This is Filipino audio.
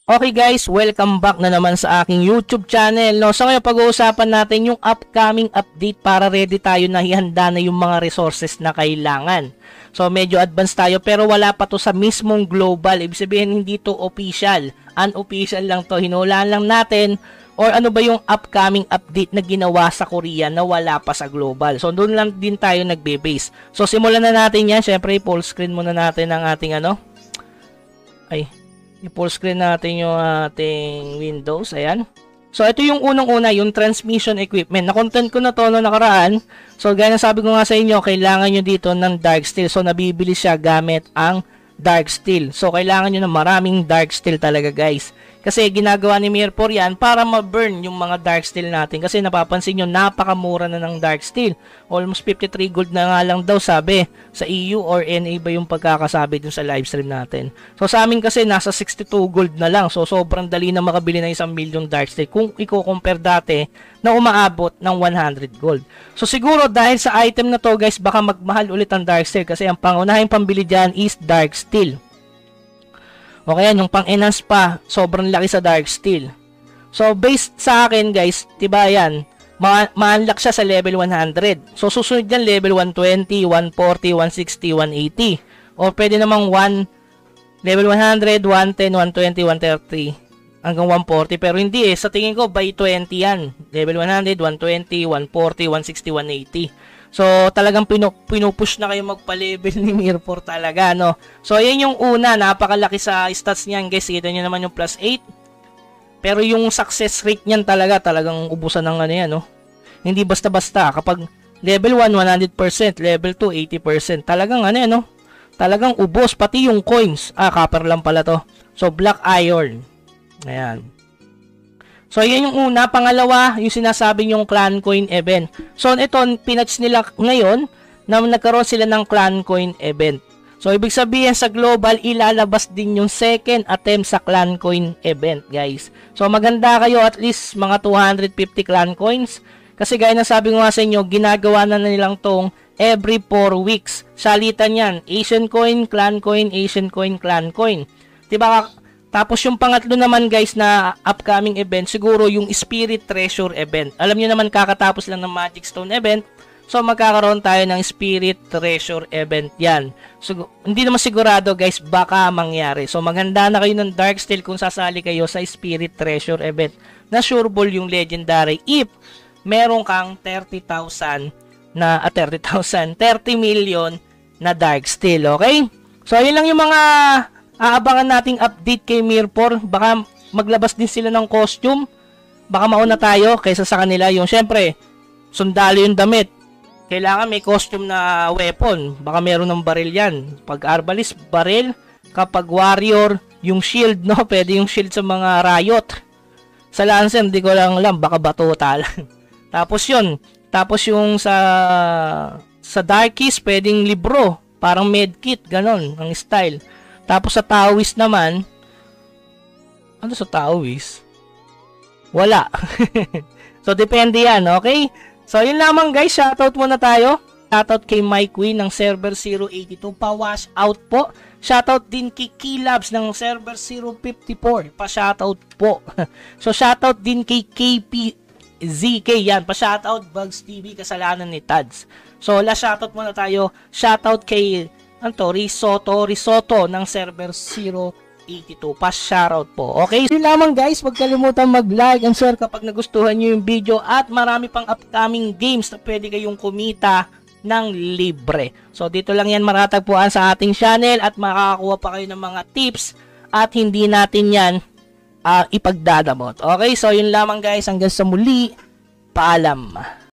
Okay guys, welcome back na naman sa aking YouTube channel. No, so ngayon pag-uusapan natin yung upcoming update para ready tayo na ihanda na yung mga resources na kailangan. So medyo advanced tayo pero wala pa to sa mismong global. Ibig sabihin hindi to official. Unofficial lang to. Hinulaan lang natin or ano ba yung upcoming update na ginawa sa Korea na wala pa sa global. So doon lang din tayo nagbe-base. So simulan na natin yan. Syempre full screen muna natin ang ating i-full screen natin yung ating Windows. Ayan. So, ito yung unang-una, yung transmission equipment. Na-content ko na to no nakaraan. So, gaya na sabi ko nga sa inyo, kailangan nyo dito ng dark steel. So, nabibili siya gamit ang dark steel. So, kailangan nyo ng maraming dark steel talaga, guys. Kasi ginagawa ni Mirpor yan para ma-burn yung mga dark steel natin. Kasi napapansin nyo, napakamura na ng dark steel. Almost 53 gold na nga lang daw sabi sa EU or NA ba yung pagkakasabi dun sa live stream natin. So sa amin kasi nasa 62 gold na lang. So sobrang dali na makabili ng 1 million dark steel kung i-compare dati na umaabot ng 100 gold. So siguro dahil sa item na to guys, baka magmahal ulit ang dark steel kasi ang pangunahing pambili dyan is dark steel. Okay, yung pang-enhance pa, sobrang laki sa dark steel. So, based sa akin guys, diba yan, ma-unlock siya sa level 100. So, susunod yan level 120, 140, 160, 180. O pwede namang level 100, 110, 120, 130 hanggang 140. Pero hindi sa tingin ko by 20 yan. Level 100, 120, 140, 160, 180. So, talagang pinupush na kayo magpa-level ni Mirpor talaga, no? So, yan yung una. Napakalaki sa stats niyan, guys. Kita nyo naman yung plus 8. Pero yung success rate niyan talagang ubusan ng yan, no? Hindi basta-basta. Kapag level 1, 100%. Level 2, 80%. Talagang no? Talagang ubos. Pati yung coins. Copper lang pala to. So, black iron. Ayan. So, yan yung una. Pangalawa, yung sinasabi yung clan coin event. So, ito, pinatch nila ngayon na nagkaroon sila ng clan coin event. So, ibig sabihin sa global, ilalabas din yung second attempt sa clan coin event, guys. So, maganda kayo at least mga 250 clan coins. Kasi gaya na sabi ko nga sa inyo, ginagawa na nilang tong every 4 weeks. Salitan yan. Asian coin, clan coin, Asian coin, clan coin. Diba? Tapos yung pangatlo naman guys na upcoming event, siguro yung Spirit Treasure event. Alam niyo naman kakatapos lang ng Magic Stone event. So magkakaroon tayo ng Spirit Treasure event yan. So, hindi naman sigurado guys, baka mangyari. So maganda na kayo ng Dark Steel kung sasali kayo sa Spirit Treasure event. Na sure ball yung legendary if meron kang 30,000 na 30 million na Dark Steel. Okay? So yun lang yung mga aabangan nating update kay Mirpor. Baka maglabas din sila ng costume. Baka mauna tayo kaysa sa kanila. Yung syempre, sundalo yung damit. Kailangan may costume na weapon. Baka meron ng baril yan. Pag arbalist, baril. Kapag warrior, yung shield, no? Pwede yung shield sa mga riot. Sa lancer, hindi ko lang alam. Baka batuta lang. Tapos yun. Tapos yung sa darkies, pwedeng libro. Parang medkit, ganon ang style. Tapos sa Taoist naman, ano sa Taoist? Wala. So, depende yan, okay? So, yun lamang guys. Shoutout muna tayo. Shoutout kay Mike Queen ng Server 082. Pa-wash out po. Shoutout din kay Keylabs ng Server 054. Pa-shoutout po. So, shoutout din kay KPZK. Yan. Pa-shoutout Bugs TV. Kasalanan ni Tads. So, last shoutout muna tayo. Shoutout kay Risotto ng Server 082. Pa-shoutout po. Okay? Yun lamang guys. Huwag kalimutan mag-like and share kapag nagustuhan nyo yung video. At marami pang upcoming games na pwede kayong kumita ng libre. So, dito lang yan matatagpuan sa ating channel. At makakakuha pa kayo ng mga tips. At hindi natin yan ipagdadamot. Okay? So, yun lamang guys. Hanggang sa muli. Paalam.